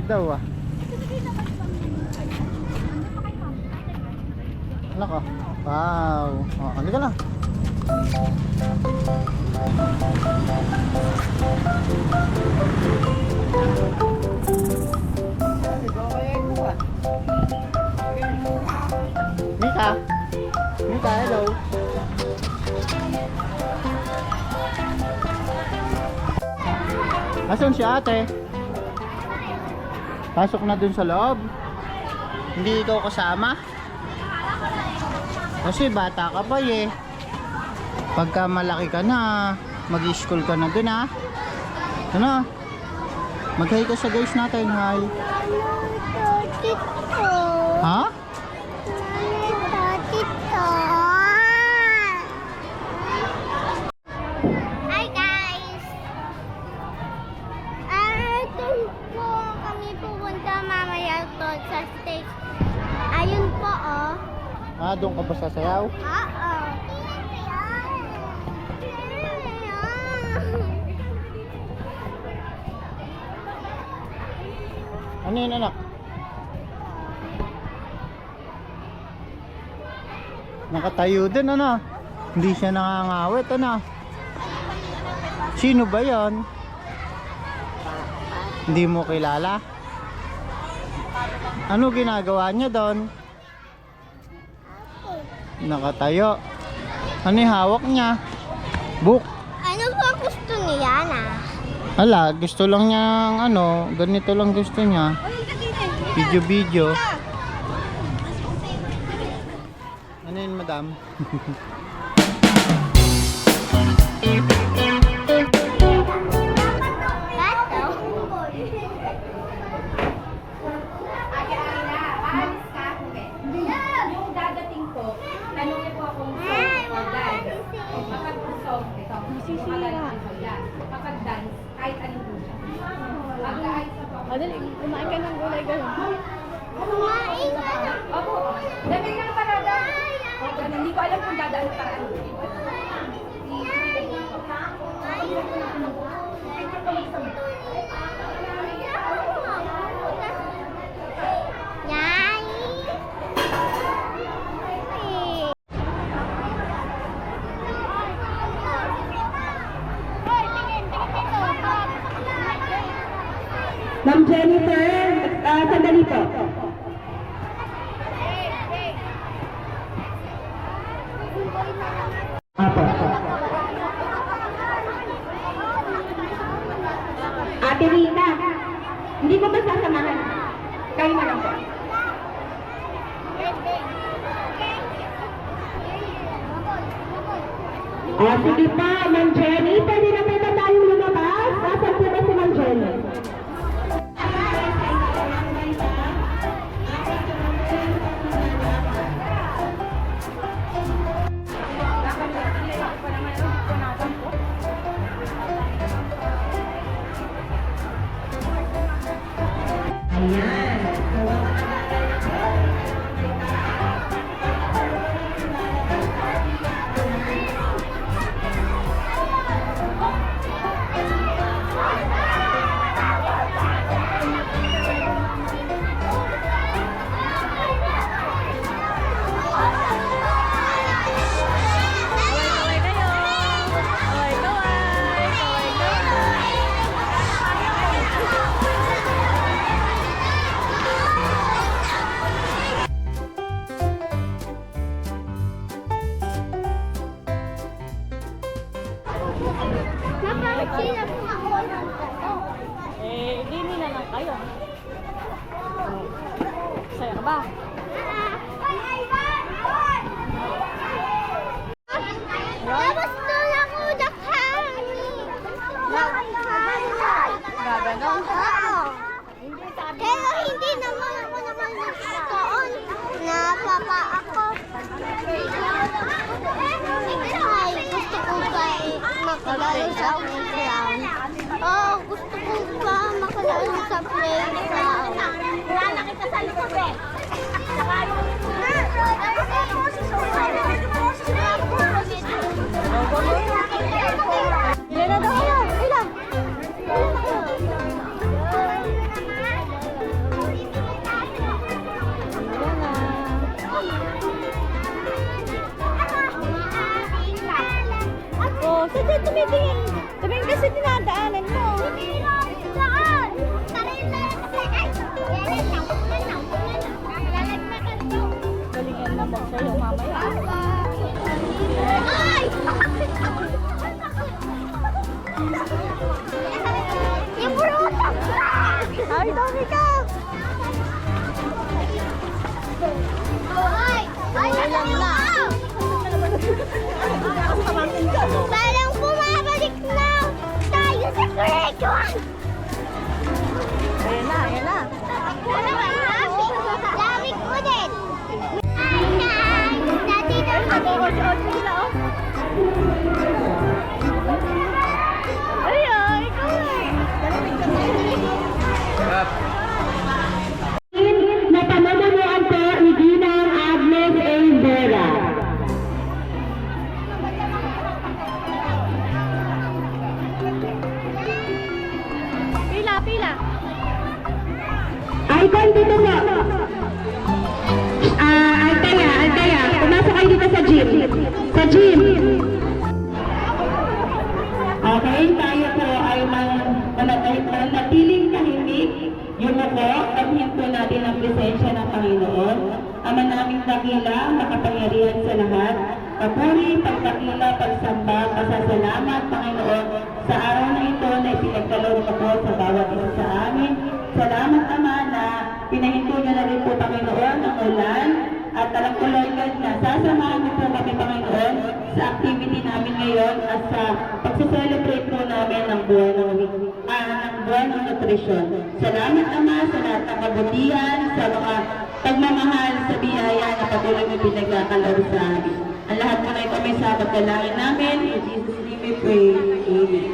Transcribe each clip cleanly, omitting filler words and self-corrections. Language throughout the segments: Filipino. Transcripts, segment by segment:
daw ah. Anak oh. Wow. Oh, halika na. Mika. Mika, hello. Asan si ate? Pasok na dun sa loob. Hindi ikaw kasama? Kasi bata ka pa eh. Pagka malaki ka na, mag-i-school ka na dun ha. Ano? Mag-hi ka sa guys natin, hi. Ha? Hi guys! Doon po kami pupunta mamaya to sa stage. Ayun po oh. Ah, doon ka ba sasayaw? Oo. Ano yun anak? Nakatayo din ano? Hindi siya nakangawit ano? Sino ba yon? Hindi mo kilala? Ano ginagawa niya doon? Nakatayo. Ano yung hawak niya? Book. Ano po gusto niya na? Hala, gusto lang niya ano, ganito lang gusto niya. Video. Ano yun, madam? Yung dadating po, tanong niyo po akong kapag usog, ito, masisira. Kapag dance, kahit anong gusto. Pag-aayos na po. Kumain ka ng gulay gano'n. Kumain ka na. Opo, lamig ng parada. Hindi ko alam kung dadaan para ano. Ma'am Jennifer, sandali po. Apo. Ate Rita, hindi ko ba sasamahan? Kayo na lang po. Sige pa, Ma'am Jenny, pwede na ba tayong lumabas? Nasaan po ba si Ma'am Jenny? Dini na lang kayo. Saya ka ba? Tapos doon ako nakahani. Gaganon. Oo. Kaya hindi naman ako nagkaon. Napapa ako. Ay, gusto ko ba makalaro sa playground? Oo, gusto ko ba makalaro sa playground? Wala kita sa likod eh. Ilan na daw kayo? Ilan? Ate, tumitingin. Tumingin kasi dinadaanan mo. Hindi lang daan. Tarin na kasi. Ay, yan lang. Lalagnakan to. Galingan naman sa'yo mamaya. Ay! Yung prutas! Ay, dami ka! Ay! Ay, alam na! Parang bumabalik na tayo sa grade 1! Ayan na, ayan na. Lamig ko din! Ay, nay! Nandito kami! Sila, oh. Ay, ikaw eh. na pamamamuan po ni Ginang Agnes A. Vera. Pila, pila. Icon dito po. Altaya, pumasok kayo dito sa gym. Sa gym. Okay, tayo po ay manatiling tahimik. Yumuko, paghin po natin ang presensya ng Panginoon. Ama naming dakila, makapangyarihan sa lahat. Papuri, pagdakila, pagsamba, pasasalamat, Panginoon, sa araw na ito na ipinagkaloob mo po sa bawat isa sa amin. Salamat, Ama, na pinahinto niyo na rin po, Panginoon, ang ulan. At alam ko, Lord God, na sasamahan niyo po kami, Panginoon, sa activity namin ngayon at sa pagsa-celebrate po namin ng buwan ng nutrisyon. Salamat, Ama, sa lahat ng kabutihan, sa mga pagmamahal, sa biyaya na patuloy mo pinagkakaloob sa amin. Ang lahat po na ito may sabat dalangin namin. In Jesus' name we pray. Amen.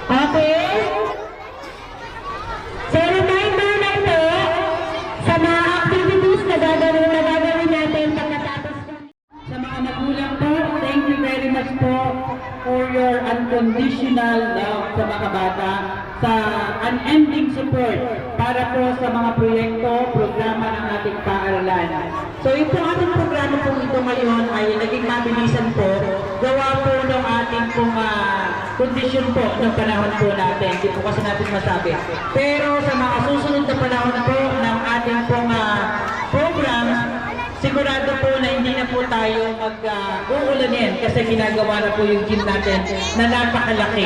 Okay? So, reminder na ito sa mga activities na gagawin natin pagkatapos po. Sa mga magulang po, thank you very much po for your unconditional love sa mga bata, sa unending support para po sa mga proyekto, programa ng ating paaralan. So ito ating programa po ito ngayon ay naging mabilisan po, gawa po ng ating pong kondisyon po ng panahon po natin. Hindi po kasi natin masabi. Pero sa mga susunod na panahon po ng ating pong program, sigurado po na hindi na po tayo mag-uulanin kasi ginagawa na po yung gym natin na napakalaki.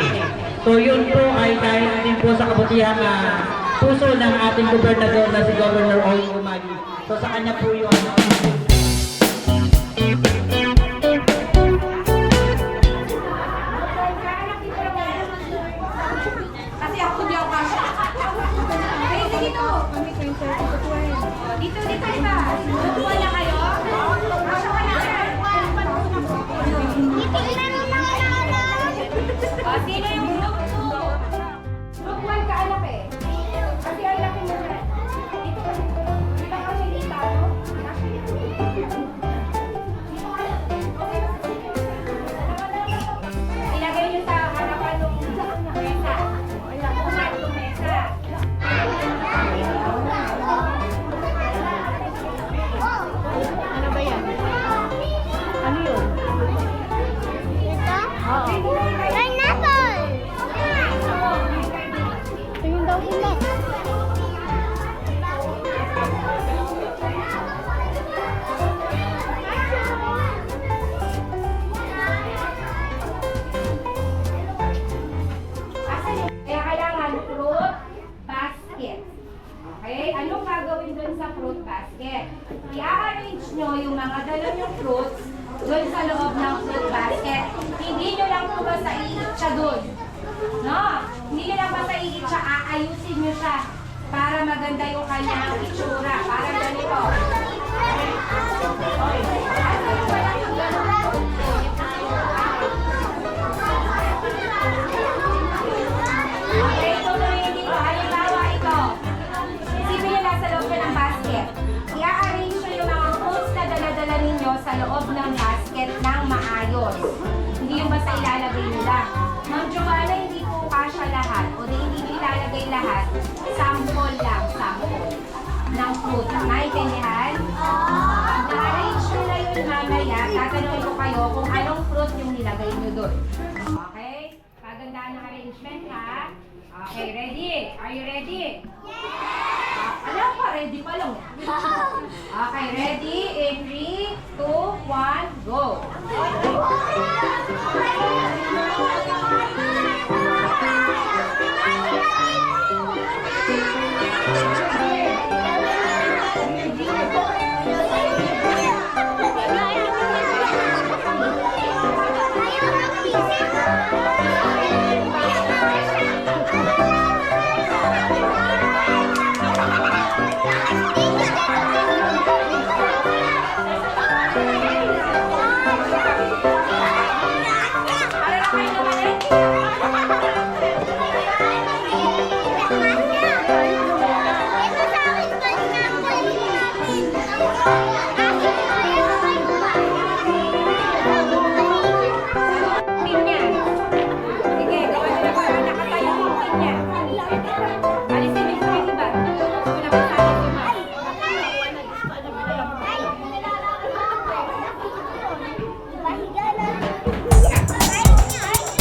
So yun po ay dahil din po sa kabutihang puso ng ating gobernador na si Governor Oy Umagi. So sa kanya po yun. Kasi ako hindi ako kasha. Ay, sige dito. Dito, dito, iba. Tutuwa na kayo? Kasha ka na. Titignan mo mga nakalala. O, sino yung group 2? Group 1 ka anak eh. Kasi ang laki mo na. Dito kasi. Di ba kasi dito, no? Ilagay nyo sa harapan ng mesa. Umat ng mesa. Ano ba yan? Ano yun? Ito? Oo. Pineapple! Tingin daw sila. Kaya kailangan fruit basket. Okay? Anong gagawin dun sa fruit basket? I-arrange nyo yung mga dala nyong fruits dun sa loob ng fruit basket. Hindi nyo lang po basta iitsa dun. No? Hindi nyo lang basta iitsa, aayusin nyo siya para maganda yung kanyang itsura. Para ganito. Okay, tuloy dito. Halimbawa ito. Isipin nyo nasa loob nyo ng basket. I-arrange nyo yung mga fruits na dala-dala ninyo sa loob ng basket ng maayos. Hindi yung basta ilalagay nila. Ma'am Giovanna, hindi po kasya lahat. O di hindi nyo ilalagay lahat. Sample lang, sample ng fruit. Naintindihan? Na-arrange nyo na yun mamaya. Tatanungin ko kayo kung anong fruit yung nilagay nyo doon. Okay? Pagandaan ng arrangement ha. Okay, ready? Are you ready? Yes! Alam pa, ready pa lang. Okay, ready? In 3, 2, 1, go! Para na kayo naman eh. Pinya. Sige, gawin nyo na para nakatayo yung pinya. Alisin nyo yung iba. Pinapasali ko ma.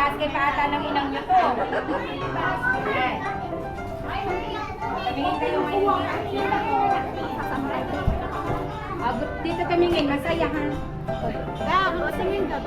Basket pa ata ng inang niyo to. Ayan. Tumingin kayo ngayon. Dito tumingin, masaya ha. Asan yung group?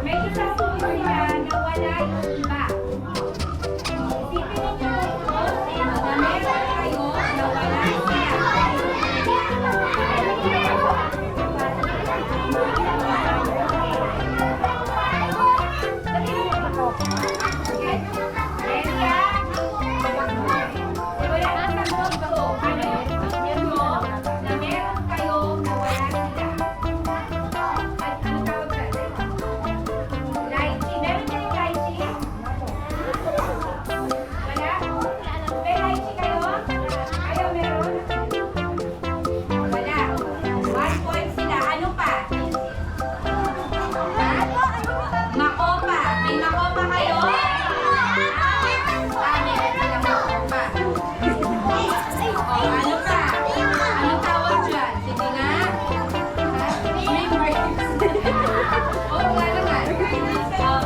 May isang puso yan na wala yung iba. Isipin ninyo na meron kayo na wala Makopa. May makopa kayo? Meron silang makopa. Ano pa? Anong tawag dyan? Sige nga. May grapes. Wala naman.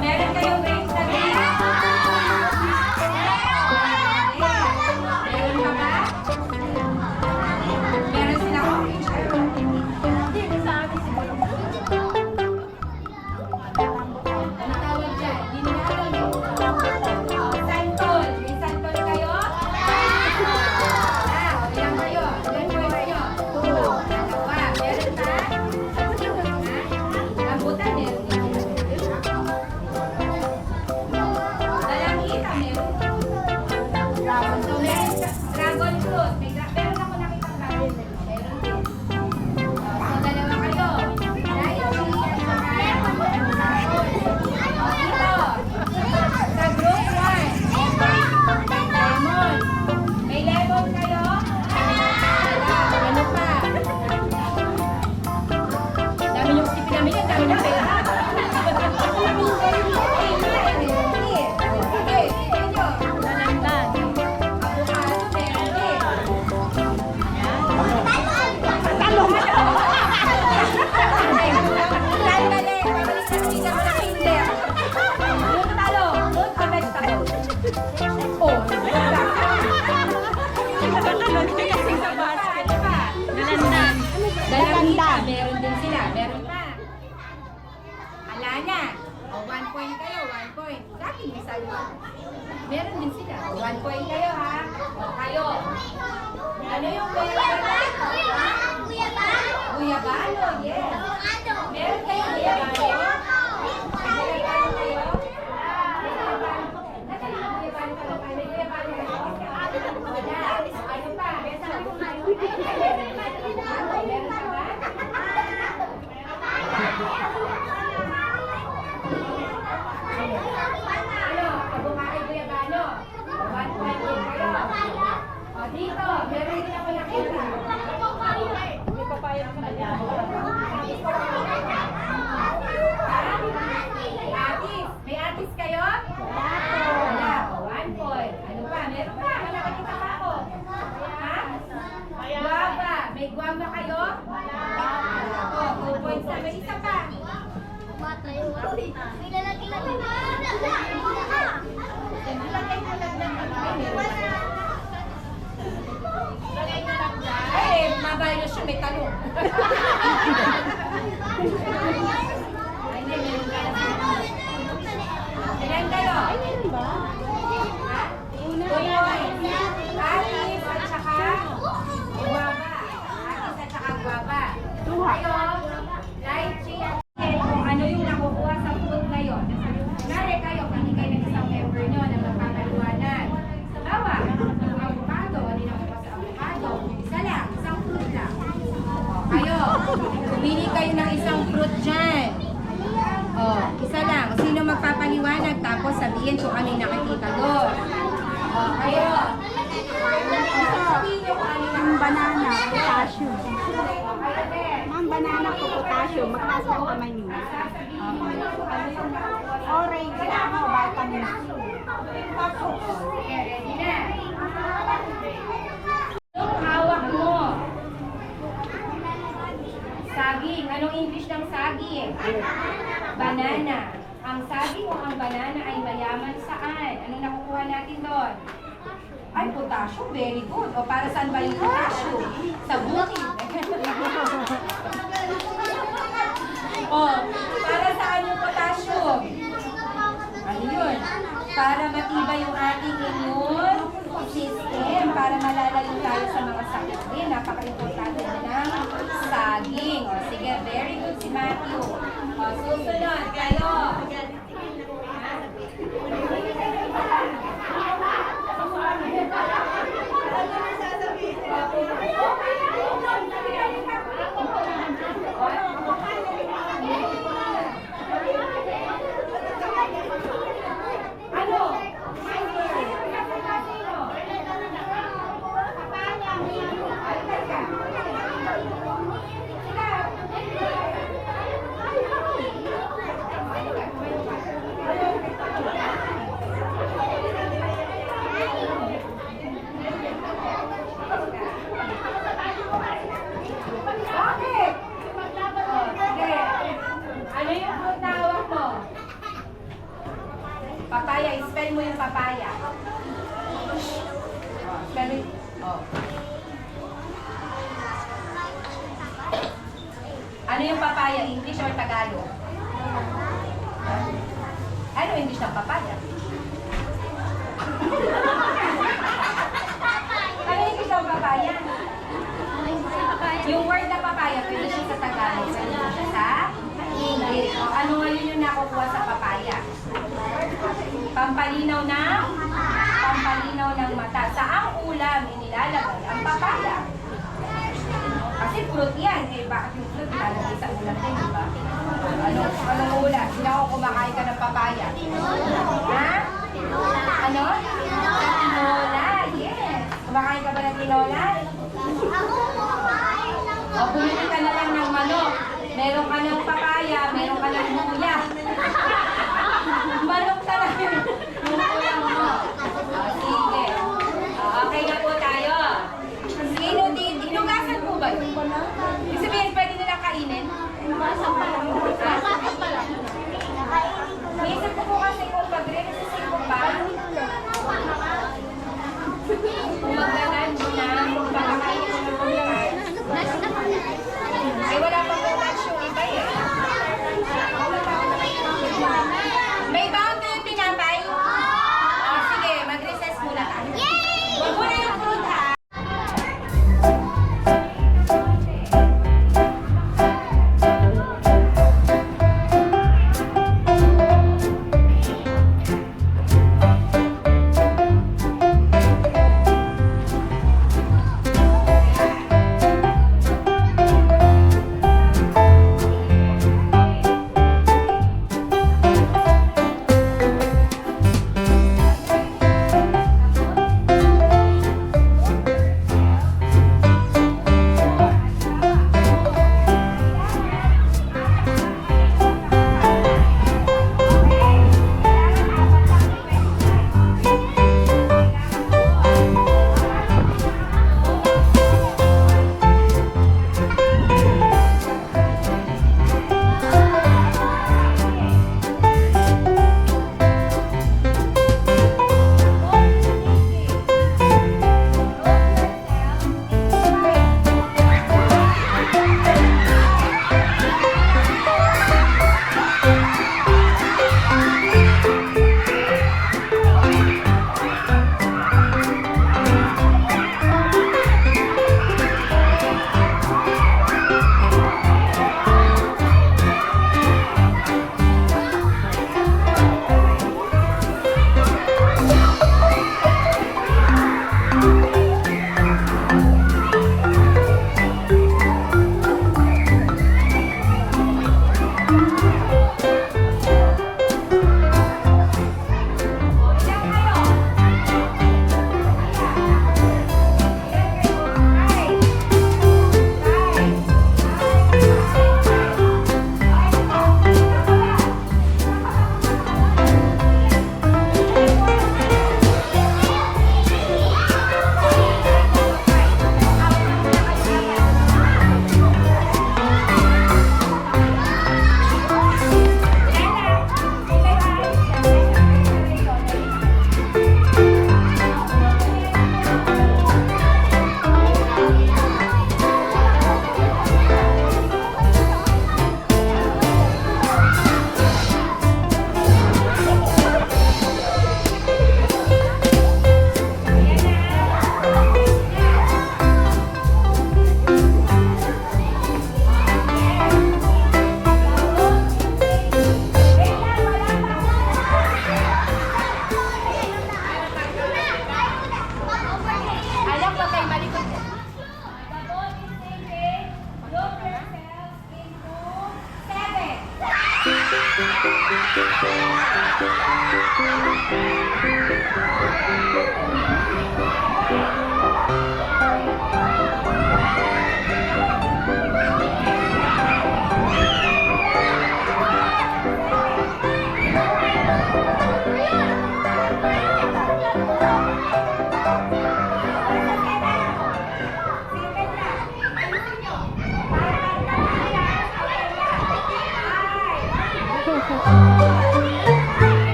Meron kayong grapes na grapes? Meron pa ba? Meron silang orange. Ano tawag dyan? Ginagawa. Santol. May santol kayo? Ilan kayo? Ilan boys nyo? Dalawa. Meron pa? Rambutan meron din. Dalangita meron. So meron dragon fruit. Meron ako nakita dragon fruit. Meron din. So dalawa kayo. Sa group 1, lemon. May lemon kayo? Ano pa? Dami niyong sipin namin yan, dami niyong pera. Sige, sige nyo. Nalandan. Avocado, meron din. Dali, pabalik na sila sa kinder. Yung talong, fruit or vegetable? Oh, ano pa? Nalandan. Dalangita, meron din sila. Meron pa. Ala na. O, 1 point kayo, 1 point. Sa akin, isa yun. Meron din sila. O, 1 point kayo, ha? O, kayo. Ano yung guyabano? Guyabano, yes. Meron kayo guyabano? Guyabano kayo? Nasaan yung guyabano kayo? May guyabano kayo? Wala. Ano pa? Meron pa ba? Ano? Kabukay guyabano? 1 point din kayo. O, dito. Meron din ako nakita. May papayag sa kanya. Atis. May atis kayo? Wala. O, 1 point. Ano pa? Meron pa. May nakikita pa ako. Ha? Guava. May guava kayo? O, 2 points na. May isa pa. May lalaglag na. Ilagay ko lang ng ay, mabayos siya. May talong. Ay, hindi. Meron ka na. Ilan kayo? Ha? 2 points. Atis at saka guava. Atis at saka guava. Kayo, lychee at kung ano yung nakukuha sa food ngayon. Kunwari kayo, kami kayo ng isang member nyo na magpapaliwanag. Tawa, yung avocado, ano yung nakukuha sa avocado? Isa lang, isang fruit lang. O, kayo, pumili kayo ng isang fruit dyan. O, isa lang. Sino magpapaliwanag tapos sabihin kung ano yung nakikita doon. O, kayo. Sabihin nyo kung ano yung Banana, potassium. Kayo din. Ma'am, banana po potassium. Magtaas ng kamay niyo. Sasabihin Sige, ready na. Anong hawak mo? Saging. Anong English ng saging? Banana. Ang saging o ang banana ay mayaman saan? Anong nakukuha natin doon? Ay, potassium. Very good. O para saan ba yung potassium? Sa buti. O, para saan yung potassium? Ano yun? Para matibay yung ating immune system, para malalayo tayo sa mga sakit din. Napaka-importante ng saging. O, sige, very good si Matthew. O, susunod, kayo. Ano? Bakit? Sige. Ano yung fruit na hawak mo? Papaya. Spell mo yung papaya. Spell it. Oh. Ano yung papaya? English or Tagalog? Ano English ng papaya? Ano English ng papaya? Yung word na papaya, pwede siya sa Tagalog, pwede siya sa English. O, ano ngayon yung nakukuha sa papaya? Pampalinaw ng mata. Saang ulam inilalagay ang papaya? Kasi fruit yan. Eh, bakit yung fruit ilalagay sa ulam din, di ba? Anong ulam? Hindi ako kumakain ka ng papaya. Ha? Ano? Tinola. Yes. Kumakain ka ba ng tinola? O, bumili ka na lang ng manok. Meron ka ng papaya, meron ka ng luya. Manok talaga yung luya mo. O, sige. O, okay na po tayo. Sino din? Inugasan po ba yun? Ibig sabihin, pwede nilang kainin? May isip ko po kasi kung magre-resisip ko pa, kung mag-lunch na, kung pagkakainin ko ng pagkakas, ay wala pang lunch yung iba eh.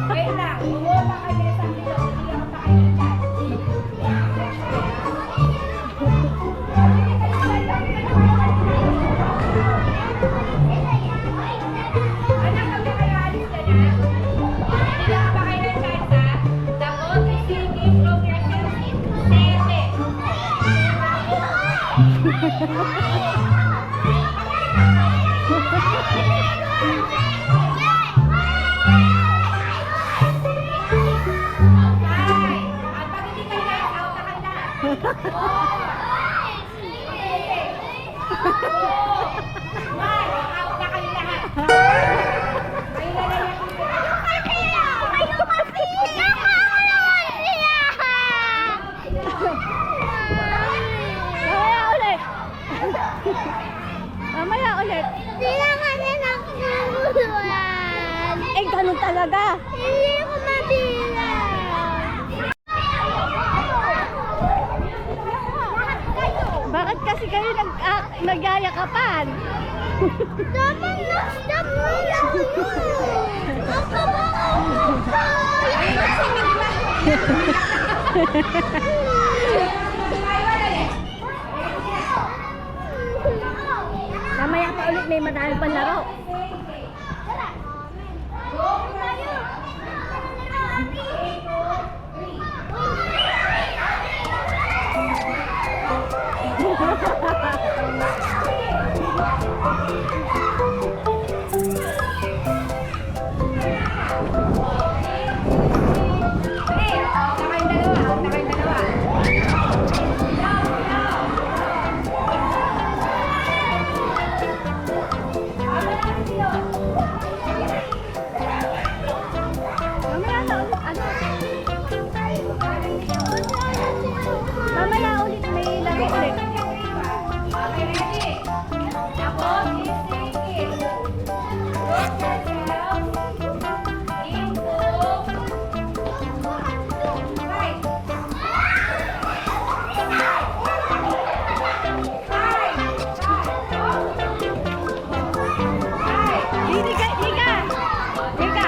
Wait lang. Bumaba kayo sa video. Hindi ako pakailan. Anak, kami kayo alis ka na. Hindi ako pakailan kahit sa the only singing of yourself is Sete. Ay, at pag hindi kayo guys, out na kayo lahat. Out na kayo lahat. Kayo na lang yung Mamaya ulit. Mamaya ulit. Eh, ganun talaga. Hindi ko mabilang. Bakit kasi kayo nagyayakapan? Dapat na-stop mo lang yun. Mamaya pa ulit may madami pang laro. Mamaya na ulit. Ano? Mamaya ulit may laro ulit. Okay, ready? Tapos, is Put yourself into right. Higa, higa. Higa.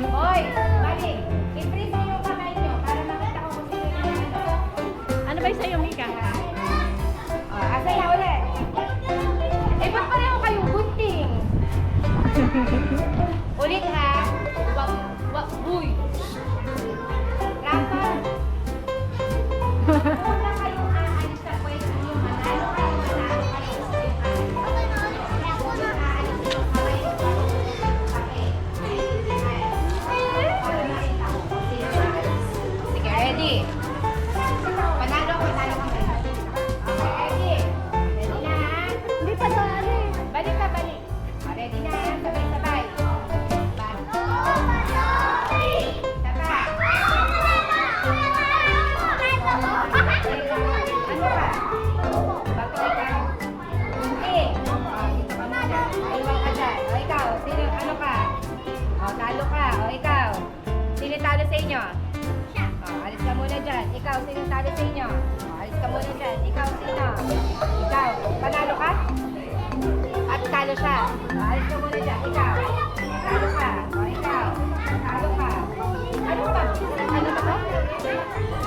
Hoy, balik. I-freeze mo yung kamay nyo para makita ko kung sino yung ano. Ano ba yung sa'yo, Mika? Asa na ulit. Eh, ba't pareho kayong gunting? Ulit ha. Uy. Rafa. Una kayong aalis sa pwesto nyo. Manalo kayo, manalo kayo. Aalis yung kamay nyo. Sige, ready? Panalo, panalo kami. Okay, ready? O, ikaw. Sino, ano ka? O, talo ka. O, ikaw. Sino talo sa inyo? O, alis ka muna dyan. Ikaw, sino talo sa inyo? O, alis ka muna dyan. Ikaw, sino? Ikaw. Panalo ka? At talo siya. O, alis ka muna dyan. Ikaw. Talo ka. O, ikaw. Talo ka. Ano ba? Ano ba to?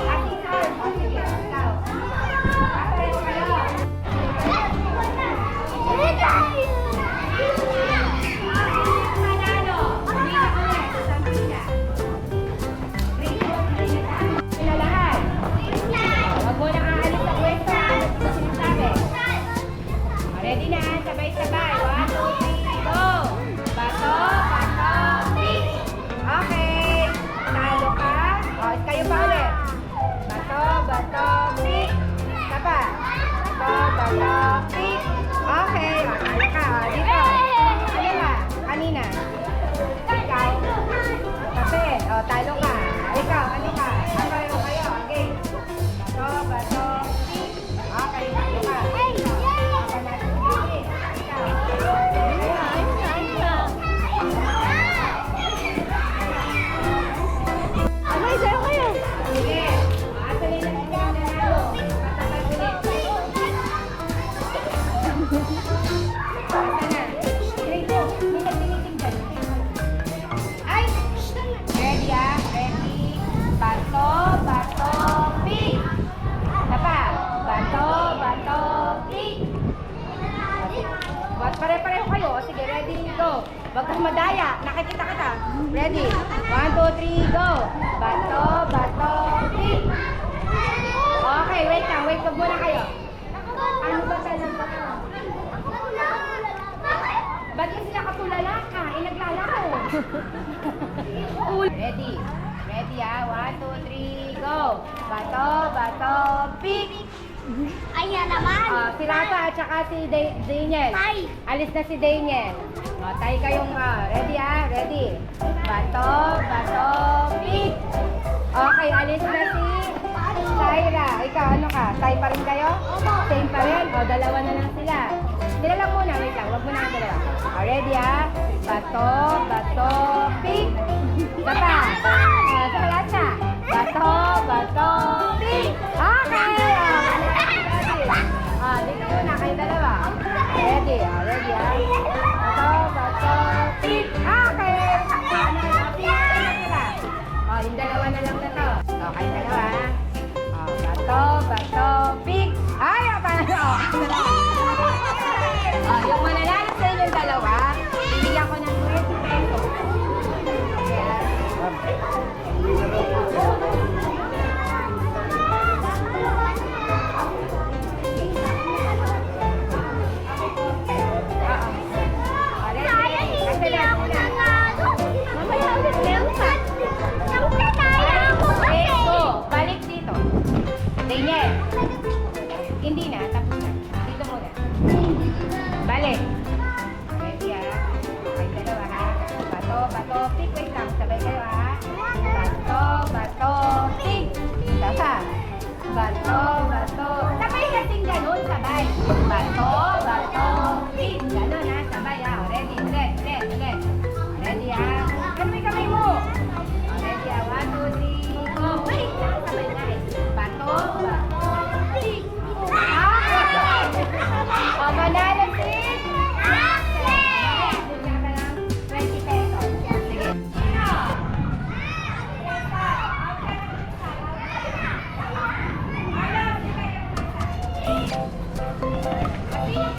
Ating card. O, sige. Ikaw. Pareho kayo. Manalo. Hindi ka ulit. Isang pila. Sila lahat. Huwag mo nang aalis sa pwesto. Ano ba sinasabi? Ready na? Sabay-sabay. 1, 2, 3, go! Bato, bato, pick! Okay. Talo ka. O, kayo pa ulit. Bato, bato, pick! Isa pa. Bato, bato, pick! Okay. O, talo ka. O, dito. Ano ka? Kanina. Ikaw. Kape. O, talo ka. Ikaw, ano ka? Pareho kayo. Okay. Bato, bato, pick! Okay, talo ka. Abay, sayo kayo. Sige. Maasanin na sila nanalo. Matagal ulit. Asa na? Three, go. May nagtiniting dyan. Ay! Ready ah? Ready? Bato, bato, pick! Isa pa. Bato, bato, pick! Pare-pareho kayo. O, sige, ready, go. Huwag kang madaya. Nakikita kita. Ready? 1, 2, 3, go. Bato, bato, pick. Okay, wait lang. Wait, wag muna kayo. Ano ba talaga? Ba't kasi nakatulala ka? Naglalako. Ready? Ready ah? 1, 2, 3, go. Bato, bato, pick. Ayan naman. Si Rafa at saka si Daniel. Tay. Alis na si Daniel. Tayo kayong ready ah? Ready? Bato, bato, pick! Okay, alis na si Tyra. Ikaw, ano ka? Tay pa rin kayo? Same pa rin? O, dalawa na lang sila. Sila lang muna. Wait lang, huwag muna ang dalawa. Ready ah? Bato, bato, pick! Isa pa. Sa lahat na. Bato, bato, pick! Okay! Dito muna kayo dalawa. Ready? Ready ah? Bato, bato, pick! Okay! Yung dalawa na lang na to. Okay, dalawa. Bato, bato, pick! Ay, panalo! Yung mananalo sa inyong dalawa, bibigyan ko ng 20 pesos. Mamaya ulit meron ka. Siyempre tayo ako kasi. Go! Balik dito. Daniel. Hindi na, tapos na. Dito muna. Balik. Ready ah? Okay, dalawa ha. Bato, bato, pick. Wait lang, sabay kayo ha. Bato, bato, pick. Saba. Bato, bato. Sabay kasing ganun, sabay. Bato, bato, pick. Ganun ha, sabay ha. Ready, ulit, ulit, ulit. Ready ha? Kamay kamay mo. Ready ha? 1, 2, 3, go. Wait lang, sabay na eh. Bato, bato, pick. O, manalo si bigyan ka ng 20 pesos. Sige. Sino? Ano?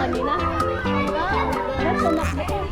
kanina? Ano, tumakbo.